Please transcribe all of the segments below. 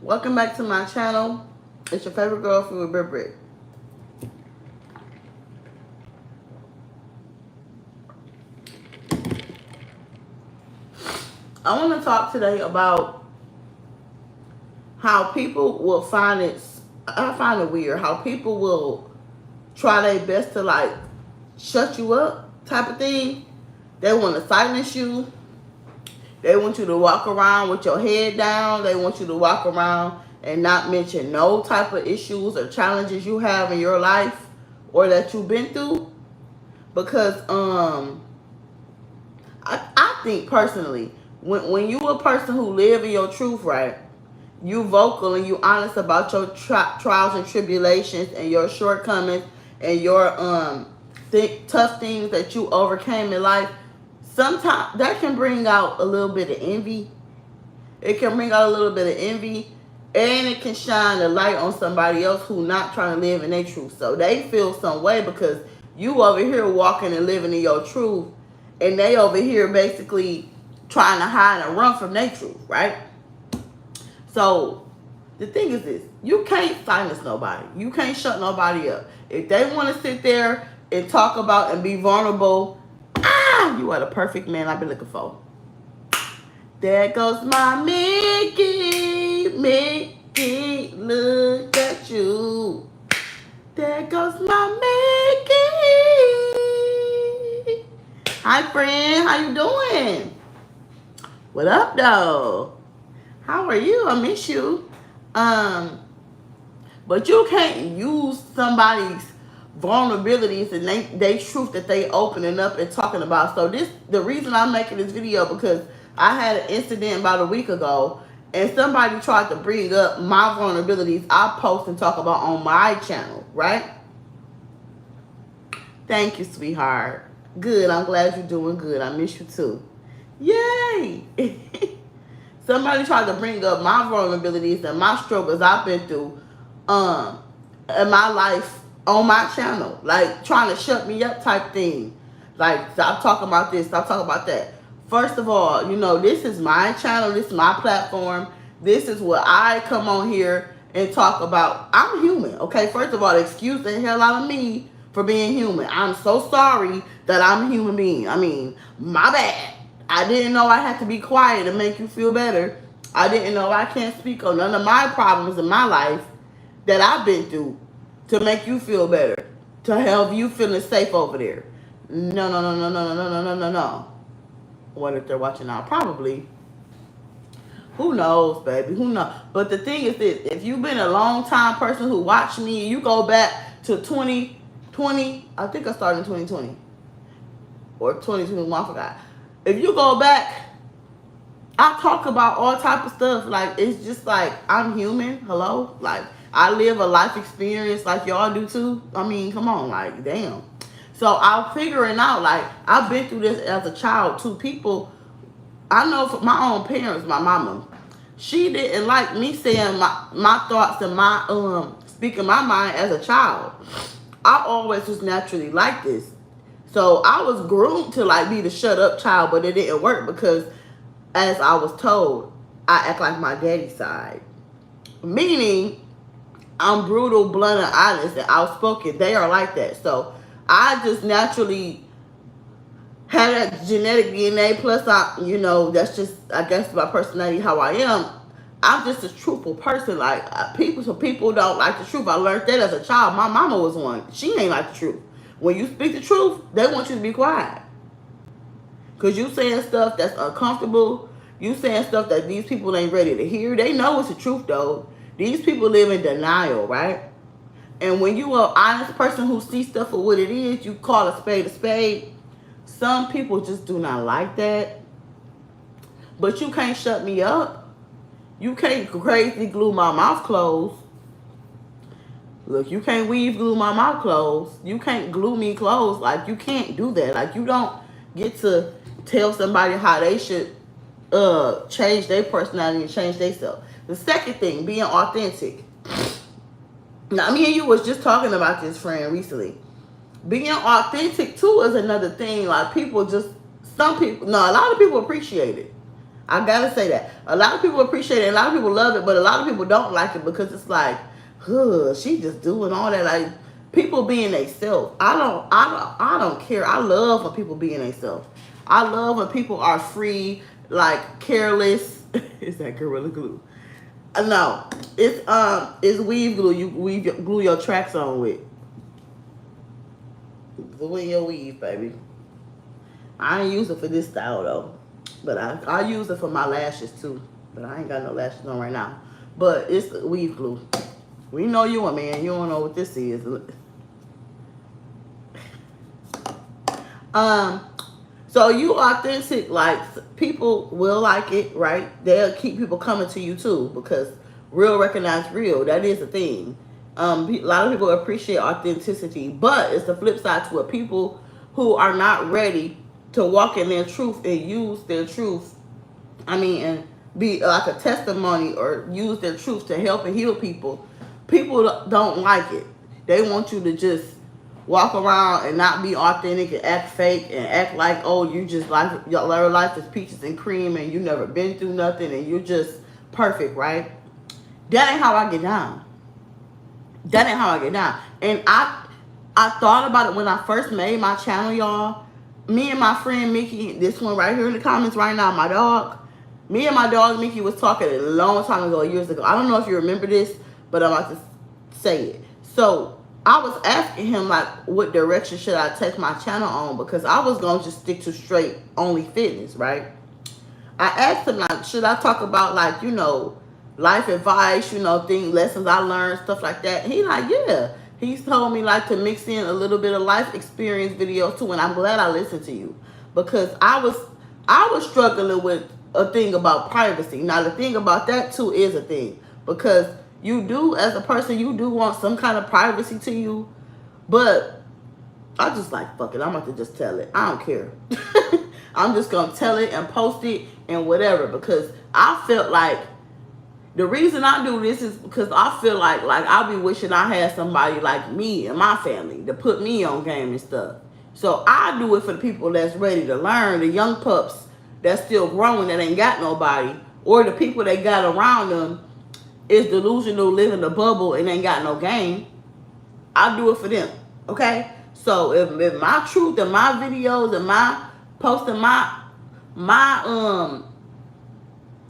Welcome back to my channel. It's your favorite girl, Food with Britt. I want to talk today about how people will find it. I find it weird how people will try their best to like shut you up, type of thing. They want to silence you. They want you to walk around with your head down. They want you to walk around and not mention no type of issues or challenges you have in your life or that you've been through. Because I think personally, when you a person who live in your truth, right, you vocal and you honest about your trials and tribulations and your shortcomings and your tough things that you overcame in life, sometimes that can bring out a little bit of envy. It can bring out a little bit of envy, and it can shine a light on somebody else who not trying to live in their truth. So they feel some way because you over here walking and living in your truth, and they over here basically trying to hide and run from their truth, right? So the thing is this: you can't silence nobody. You can't shut nobody up. If they want to sit there and talk about and be vulnerable, you are the perfect man I've been looking for. There goes my Mickey, Mickey, look at you. There goes my Mickey. Hi, friend. How you doing? What up, though? How are you? I miss you. But you can't use somebody's vulnerabilities and they truth that they opening up and talking about. So the reason I'm making this video because I had an incident about a week ago and somebody tried to bring up my vulnerabilities I post and talk about on my channel, right? Thank you, sweetheart. Good. I'm glad you're doing good. I miss you too. Yay! Somebody tried to bring up my vulnerabilities and my struggles I've been through in my life on my channel. Like trying to shut me up type thing. Like stop talking about this, stop talking about that. First of all, you know, this is my channel, this is my platform. This is what I come on here and talk about. I'm human, okay? First of all, excuse the hell out of me for being human. I'm so sorry that I'm a human being. I mean, my bad. I didn't know I had to be quiet to make you feel better. I didn't know I can't speak on none of my problems in my life that I've been through to make you feel better, to help you feeling safe over there. No, no, no, no, no, no, no, no, no, no. What if they're watching now? Probably. Who knows, baby? Who knows? But the thing is this: if you've been a long time person who watched me, you go back to 2020. I think I started in 2020 or 2021. I forgot. If you go back, I talk about all type of stuff. Like it's just like I'm human. Hello, like I live a life experience like y'all do too. I mean, come on, like damn. So I'm figuring out like I've been through this as a child too. People, I know from my own parents, my mama, she didn't like me saying my thoughts and my speaking my mind as a child. I always was naturally like this. So I was groomed to like be the shut up child, but it didn't work because as I was told, I act like my daddy's side. Meaning I'm brutal, blunt, and honest and outspoken. They are like that. So I just naturally had that genetic DNA plus that's just I guess my personality, how I am. I'm just a truthful person. Like people don't like the truth. I learned that as a child. My mama was one. She ain't like the truth. When you speak the truth, they want you to be quiet. Because you saying stuff that's uncomfortable. You saying stuff that these people ain't ready to hear. They know it's the truth, though. These people live in denial, right? And when you are an honest person who sees stuff for what it is, you call a spade a spade. Some people just do not like that. But you can't shut me up. You can't crazy glue my mouth closed. Look, you can't weave glue my mouth closed. You can't glue me closed. Like, you can't do that. Like, you don't get to tell somebody how they should change their personality and change themselves. The second thing, being authentic. Now, me and you was just talking about this, friend, recently. Being authentic, too, is another thing. Like, a lot of people appreciate it. I gotta say that. A lot of people appreciate it, a lot of people love it, but a lot of people don't like it because it's like, huh, she just doing all that. Like people being themselves. I don't care. I love when people being themselves. I love when people are free, like careless. Is that Gorilla Glue? No, it's weave glue. You glue your tracks on with. Glue in your weave, baby. I ain't use it for this style though, but I use it for my lashes too. But I ain't got no lashes on right now. But it's weave glue. We know you a man. You don't know what this is. So you authentic, like people will like it, right? They'll keep people coming to you too because real recognize real. That is a thing. A lot of people appreciate authenticity, but it's the flip side to it. People who are not ready to walk in their truth and use their truth. I mean, and be like a testimony or use their truth to help and heal people. People don't like it. They want you to just walk around and not be authentic and act fake and act like, oh, you just like your life is peaches and cream and you never been through nothing and you're just perfect, right? That ain't how I get down. That ain't how I get down. And I thought about it when I first made my channel, y'all. Me and my friend Mickey, this one right here in the comments right now, my dog. Me and my dog Mickey was talking a long time ago, years ago. I don't know if you remember this, but I'm about to say it. So I was asking him like, what direction should I take my channel on? Because I was gonna just stick to straight only fitness, right? I asked him like, should I talk about like, you know, life advice, you know, things, lessons I learned, stuff like that. He like, yeah. He's told me like to mix in a little bit of life experience videos too, and I'm glad I listened to you because I was struggling with a thing about privacy. Now the thing about that too is a thing because you do as a person you do want some kind of privacy to you, but I just like fuck it. I'm about to just tell it. I don't care. I'm just gonna tell it and post it and whatever because I felt like. The reason I do this is because I feel like I be wishing I had somebody like me and my family to put me on game and stuff. So I do it for the people that's ready to learn, the young pups that's still growing that ain't got nobody, or the people that got around them is delusional, living the bubble and ain't got no game. I do it for them, okay? So if my truth and my videos and my posting my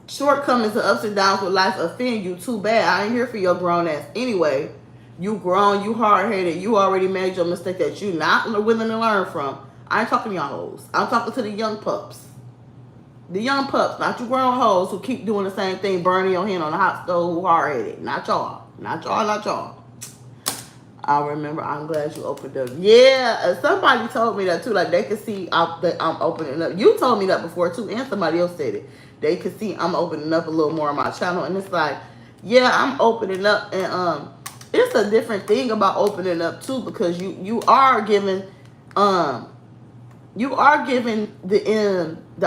shortcomings and ups and downs with life offend you too bad. I ain't here for your grown ass anyway. You grown, you hard-headed, you already made your mistake that you not willing to learn from. I ain't talking to y'all hoes. I'm talking to the young pups. The young pups, not you grown hoes who keep doing the same thing, burning your hand on the hot stove, who hard-headed. Not y'all. Not y'all, not y'all. I remember, I'm glad you opened up. Yeah, somebody told me that too. Like they could see that I'm opening up. You told me that before too, and somebody else said it. They could see I'm opening up a little more on my channel, and it's like, yeah, I'm opening up, and it's a different thing about opening up too because you are giving the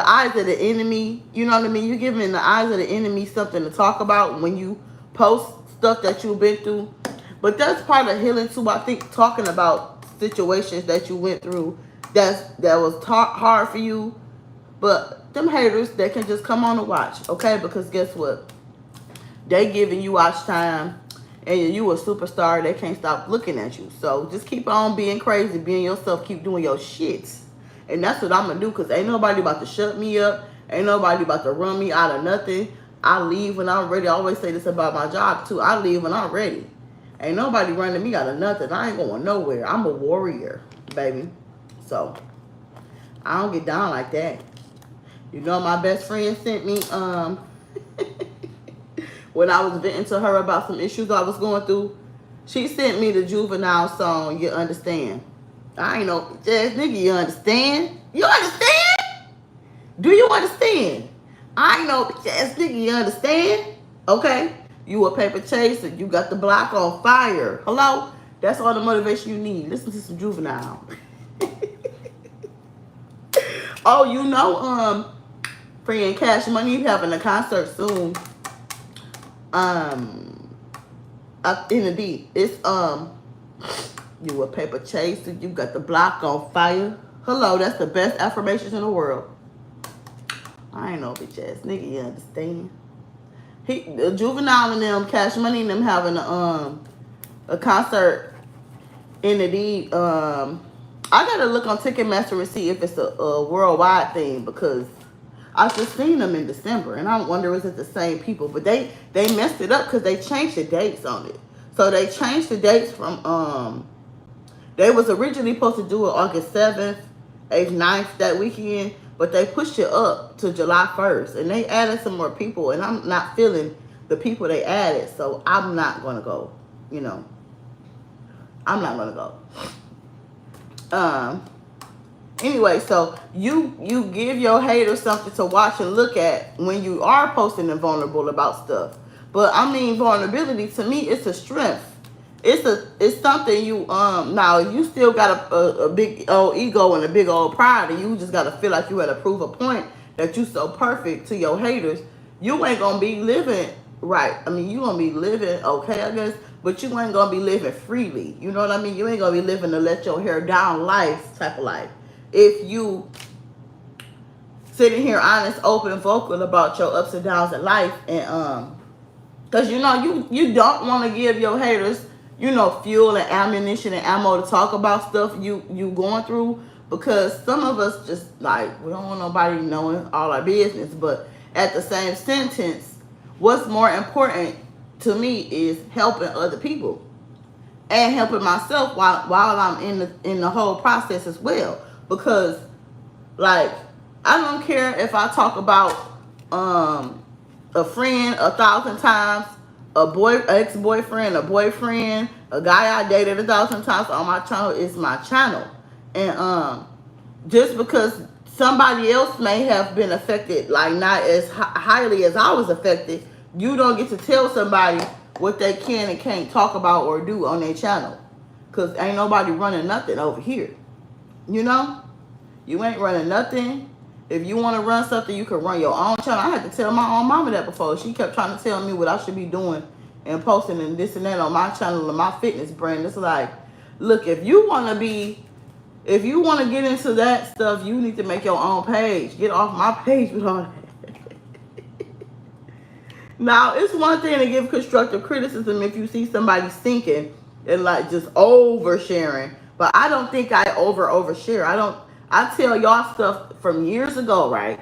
eyes of the enemy. You know what I mean? You're giving the eyes of the enemy something to talk about when you post stuff that you've been through. But that's part of healing too. I think talking about situations that you went through that was hard for you. But them haters, they can just come on and watch, okay? Because guess what? They giving you watch time, and you a superstar. They can't stop looking at you. So just keep on being crazy, being yourself. Keep doing your shit. And that's what I'm going to do because ain't nobody about to shut me up. Ain't nobody about to run me out of nothing. I leave when I'm ready. I always say this about my job too. I leave when I'm ready. Ain't nobody running me out of nothing. I ain't going nowhere. I'm a warrior, baby. So, I don't get down like that. You know, my best friend sent me, when I was venting to her about some issues I was going through, she sent me the Juvenile song, You Understand. I ain't know, ass nigga, you understand? You understand? Do you understand? I ain't know, ass nigga, you understand? Okay? You a paper chaser. You got the block on fire. Hello? That's all the motivation you need. Listen to some Juvenile. Oh, you know, friend Cash Money having a concert soon. Up in the deep. It's you a paper chaser. You got the block on fire. Hello, that's the best affirmations in the world. I ain't no bitch ass nigga, you understand? Juvenile and them, Cash Money and them having a concert in the D. I gotta look on Ticketmaster and see if it's a worldwide thing, because I just seen them in December, and I wonder is it the same people? But they messed it up because they changed the dates on it. So they changed the dates from they was originally supposed to do it August 7th, 8th, 9th that weekend, but they pushed it up to July 1st, and they added some more people, and I'm not feeling the people they added, so I'm not gonna go. You know, I'm not gonna go. Anyway, so you give your haters something to watch and look at when you are posting and vulnerable about stuff. But I mean, vulnerability to me, it's a strength. It's something you now you still got a big old ego and a big old pride, and you just gotta feel like you had to prove a point that you so perfect to your haters. You ain't gonna be living right. I mean, you gonna be living okay, I guess, but you ain't gonna be living freely. You know what I mean? You ain't gonna be living a let your hair down life type of life. If you sitting here honest, open, vocal about your ups and downs in life, and because you know you don't want to give your haters, you know, fuel and ammunition and ammo to talk about stuff you going through, because some of us just like, we don't want nobody knowing all our business. But at the same sentence, what's more important to me is helping other people and helping myself while I'm in the whole process as well. Because like, I don't care if I talk about a friend 1,000 times, ex-boyfriend, a boyfriend, a guy I dated 1,000 times on my channel. Is my channel. And just because somebody else may have been affected, like not as highly as I was affected, you don't get to tell somebody what they can and can't talk about or do on their channel. Because ain't nobody running nothing over here. You know? You ain't running nothing. If you want to run something, you can run your own channel. I had to tell my own mama that before. She kept trying to tell me what I should be doing and posting and this and that on my channel and my fitness brand. It's like, look, if you want to get into that stuff, you need to make your own page. Get off my page with all that. Now, it's one thing to give constructive criticism if you see somebody sinking and like just oversharing. But I don't think I overshare. I tell y'all stuff from years ago, right?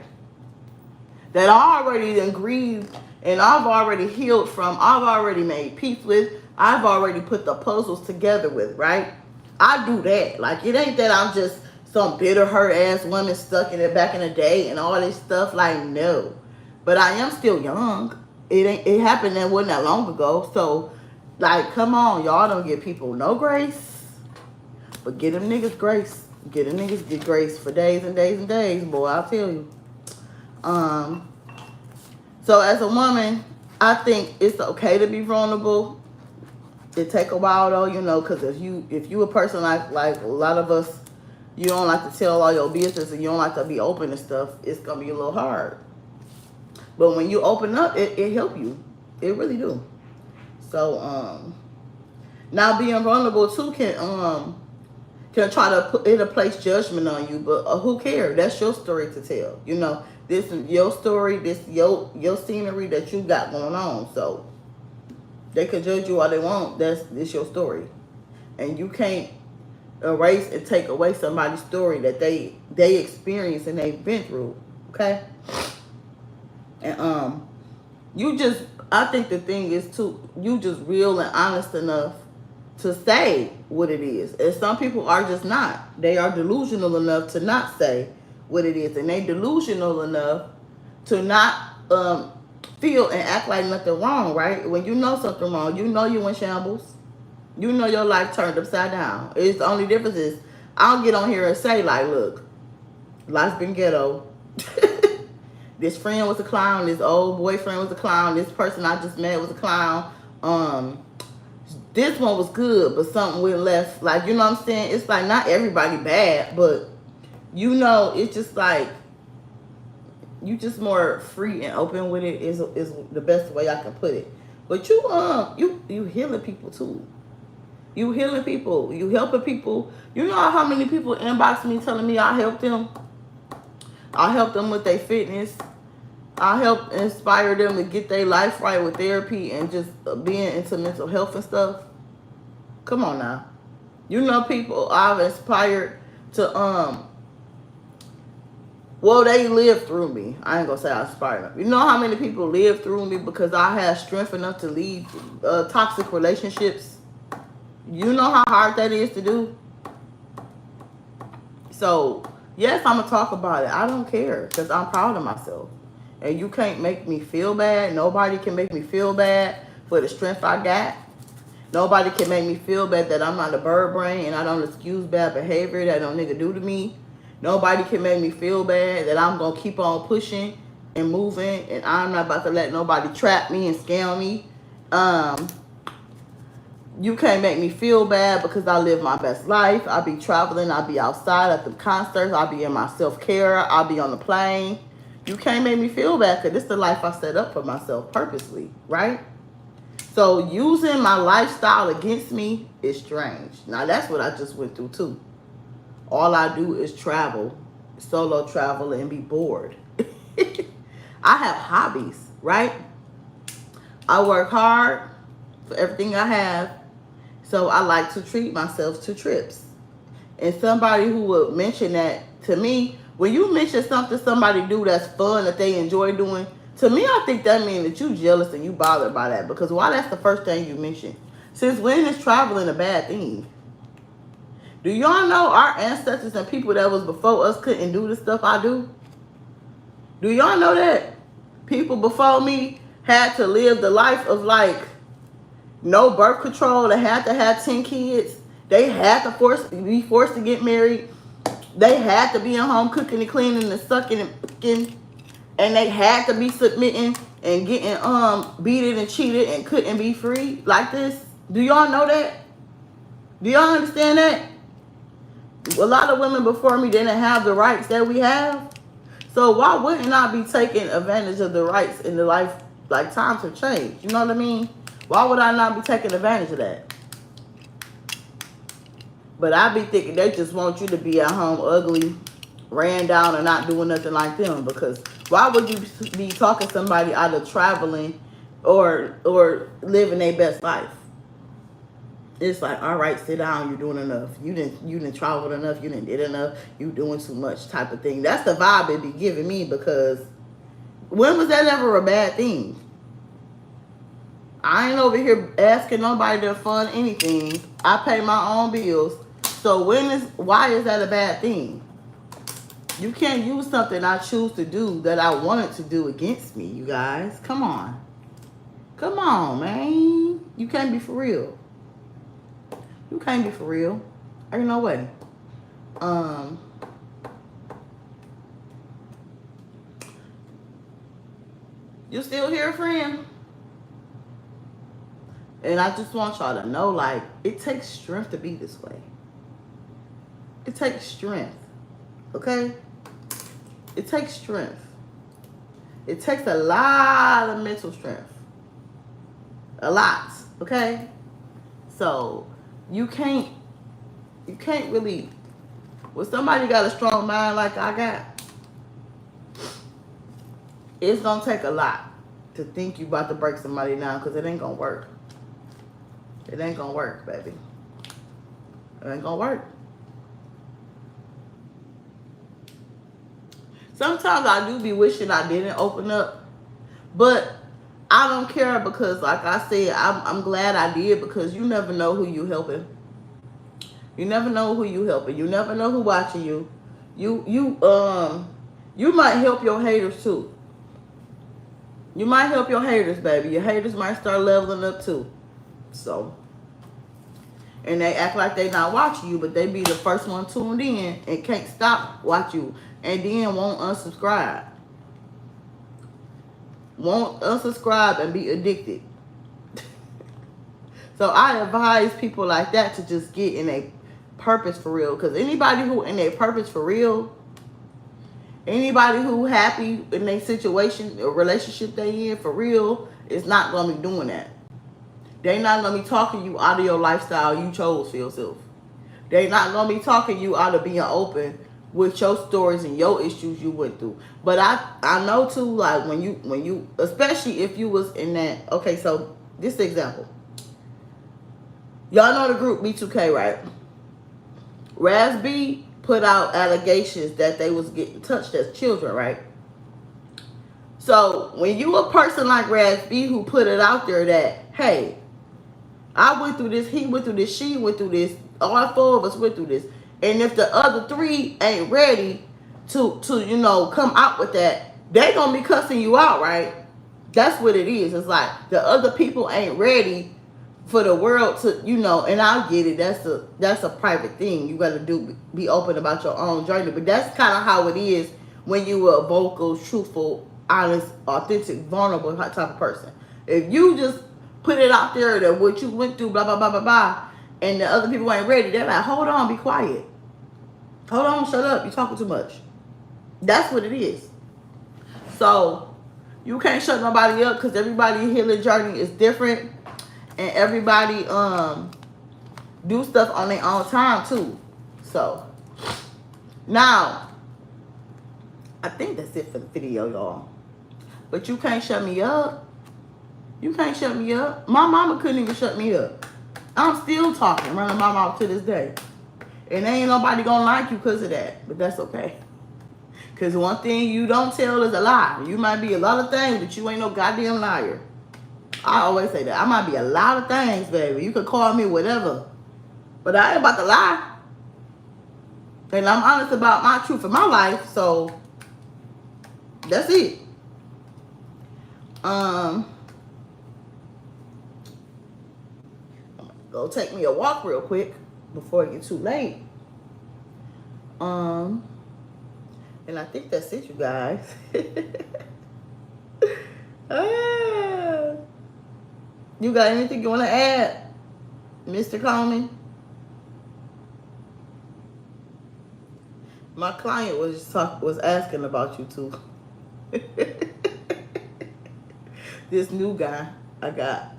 That I already grieved and I've already healed from. I've already made peace with. I've already put the puzzles together with, right? I do that. Like, it ain't that I'm just some bitter, hurt ass woman stuck in it back in the day and all this stuff. Like, no. But I am still young. It happened that wasn't that long ago. So, like, come on, y'all don't give people no grace, but get them niggas grace. Get them niggas get grace for days and days and days, boy. I'll tell you. So as a woman, I think it's okay to be vulnerable. It take a while though, you know, because if you a person like a lot of us, you don't like to tell all your business and you don't like to be open and stuff, it's gonna be a little hard. But when you open up, it help you. It really do. So now being vulnerable too can try to put in a place judgment on you, but who cares? That's your story to tell. You know, this is your story, this your scenery that you got going on. So they can judge you all they want. It's your story, and you can't erase and take away somebody's story that they experienced and they've been through. Okay, and I think the thing is you just real and honest enough to say what it is. And some people are just not. They are delusional enough to not say what it is. And they delusional enough to not feel and act like nothing wrong, right? When you know something wrong, you know you in shambles. You know your life turned upside down. It's the only difference is I'll get on here and say, like, look, life's been ghetto. This friend was a clown. This old boyfriend was a clown. This person I just met was a clown. This one was good, but something went left. Like, you know what I'm saying? It's like not everybody bad, but you know, it's just like you just more free and open with it is the best way I can put it. But you healing people too. You healing people. You helping people. You know how many people inbox me telling me I helped them? I helped them with their fitness. I help inspire them to get their life right with therapy and just being into mental health and stuff. Come on now. You know people I've inspired to well, they live through me. I ain't gonna say I inspired them. You know how many people live through me because I have strength enough to leave toxic relationships? You know how hard that is to do? So, yes, I'm going to talk about it. I don't care because I'm proud of myself. And you can't make me feel bad. Nobody can make me feel bad for the strength I got. Nobody can make me feel bad that I'm not a bird brain and I don't excuse bad behavior that no nigga do to me. Nobody can make me feel bad that I'm going to keep on pushing and moving and I'm not about to let nobody trap me and scam me. You can't make me feel bad because I live my best life. I be traveling. I be outside at the concerts. I be in my self-care. I be on the plane. You can't make me feel bad because this is the life I set up for myself purposely, right? So using my lifestyle against me is strange. Now, that's what I just went through, too. All I do is travel, solo travel, and be bored. I have hobbies, right? I work hard for everything I have. So I like to treat myself to trips. And somebody who would mention that to me, when you mention something somebody do that's fun, that they enjoy doing, to me, I think that means that you jealous and you bothered by that. Because why that's the first thing you mention? Since when is traveling a bad thing? Do y'all know our ancestors and people that was before us couldn't do the stuff I do? Do y'all know that? People before me had to live the life of like no birth control. They had to have 10 kids. They had to be forced to get married. They had to be at home cooking and cleaning and sucking and cooking. And they had to be submitting and getting beaten and cheated and couldn't be free like this. Do y'all know that? Do y'all understand that? A lot of women before me didn't have the rights that we have. So why wouldn't I be taking advantage of the rights in the life? Like times have changed. You know what I mean? Why would I not be taking advantage of that? But I be thinking they just want you to be at home ugly, ran down, and not doing nothing like them. Because why would you be talking somebody out of traveling or living their best life? It's like, all right, sit down. You're doing enough. You didn't travel enough. You didn't did enough. You doing too much type of thing. That's the vibe it be giving me because when was that ever a bad thing? I ain't over here asking nobody to fund anything. I pay my own bills. So why is that a bad thing? You can't use something I choose to do that I wanted to do against me, you guys. Come on. Come on, man. You can't be for real. You can't be for real. Ain't no way. You still here, friend? And I just want y'all to know, like, it takes strength to be this way. It takes strength. Okay? It takes strength. It takes a lot of mental strength. A lot. Okay? So, you can't really, when somebody got a strong mind like I got, it's going to take a lot to think you about to break somebody down because it ain't going to work. It ain't going to work, baby. It ain't going to work. Sometimes I do be wishing I didn't open up, but I don't care because, like I said, I'm glad I did because you never know who you helping. You never know who you helping. You never know who watching you. You might help your haters too. You might help your haters, baby. Your haters might start leveling up too. So, and they act like they not watching you, but they be the first one tuned in and can't stop watching you. And then won't unsubscribe. Won't unsubscribe and be addicted. So I advise people like that to just get in a purpose for real. Because anybody who in a purpose for real, anybody who happy in their situation or relationship they in for real, is not going to be doing that. They not going to be talking you out of your lifestyle you chose for yourself. They not going to be talking you out of being open with your stories and your issues you went through. But I know too, like when you especially if you was in that, okay, so this example. Y'all know the group B2K, right? Raz B put out allegations that they was getting touched as children, right? So when you a person like Raz B who put it out there that, hey, I went through this, he went through this, she went through this, all four of us went through this. And if the other three ain't ready to you know, come out with that, they gonna be cussing you out, right? That's what it is. It's like the other people ain't ready for the world to, you know, and I get it. That's a private thing. You gotta be open about your own journey. But that's kind of how it is when you are a vocal, truthful, honest, authentic, vulnerable type of person. If you just put it out there that what you went through, blah blah blah blah blah, and the other people ain't ready, they're like, hold on, be quiet. Hold on, shut up. You're talking too much. That's what it is. So you can't shut nobody up because everybody's healing journey is different. And everybody do stuff on their own time too. So now I think that's it for the video, y'all. But you can't shut me up. You can't shut me up. My mama couldn't even shut me up. I'm still talking, running my mouth to this day. And ain't nobody gonna like you because of that. But that's okay. Because one thing you don't tell is a lie. You might be a lot of things, but you ain't no goddamn liar. I always say that. I might be a lot of things, baby. You could call me whatever. But I ain't about to lie. And I'm honest about my truth in my life. So, that's it. Go take me a walk real quick before it gets too late. And I think that's it, you guys. You got anything you want to add, Mr. Coleman? My client was asking about you too. This new guy I got,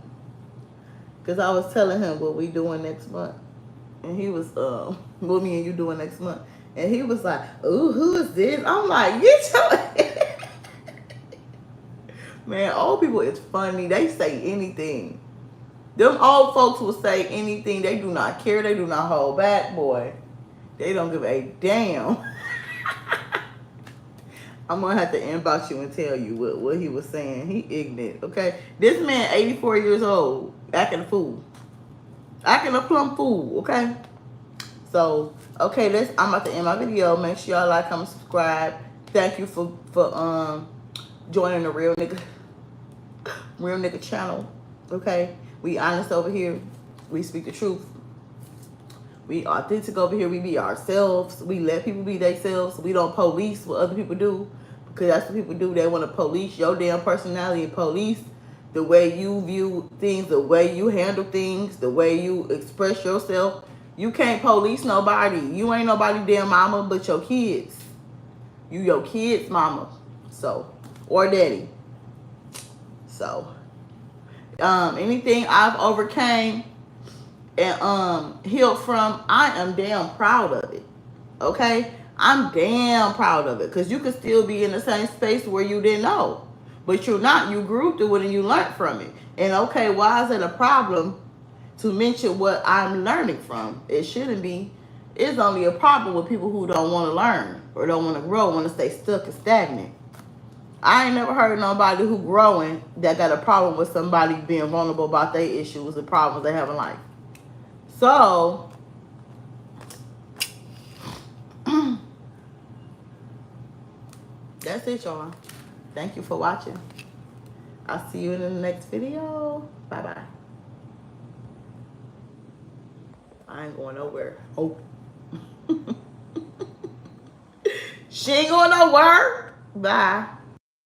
because I was telling him what we doing next month, and he was what me and you doing next month, and he was like, "Ooh, who is this?" I'm like, "Get your." Man, old people is funny. They say anything. Them old folks will say anything. They do not care. They do not hold back, boy. They don't give a damn. I'm going to have to inbox you and tell you what he was saying. He ignorant, okay? This man, 84 years old, acting a fool. Acting a plumb fool, okay? So, okay, I'm about to end my video. Make sure y'all like, comment, subscribe. Thank you for joining the Real Nigga channel, okay? We honest over here. We speak the truth. We authentic over here. We be ourselves. We let people be themselves. We don't police what other people do, because that's what people do. They want to police your damn personality and police the way you view things, the way you handle things, the way you express yourself. You can't police nobody. You ain't nobody damn mama but your kids. You your kids' mama. So, or daddy. So, anything I've overcame and healed from, I am damn proud of it. Okay? I'm damn proud of it. Because you could still be in the same space where you didn't know. But you're not. You grew through it and you learned from it. And okay, why is it a problem to mention what I'm learning from? It shouldn't be. It's only a problem with people who don't want to learn or don't want to grow, want to stay stuck and stagnant. I ain't never heard nobody who growing that got a problem with somebody being vulnerable about their issues and problems they have in life. So, that's it, y'all. Thank you for watching. I'll see you in the next video. Bye-bye. I ain't going nowhere. Oh. She ain't going nowhere. Bye.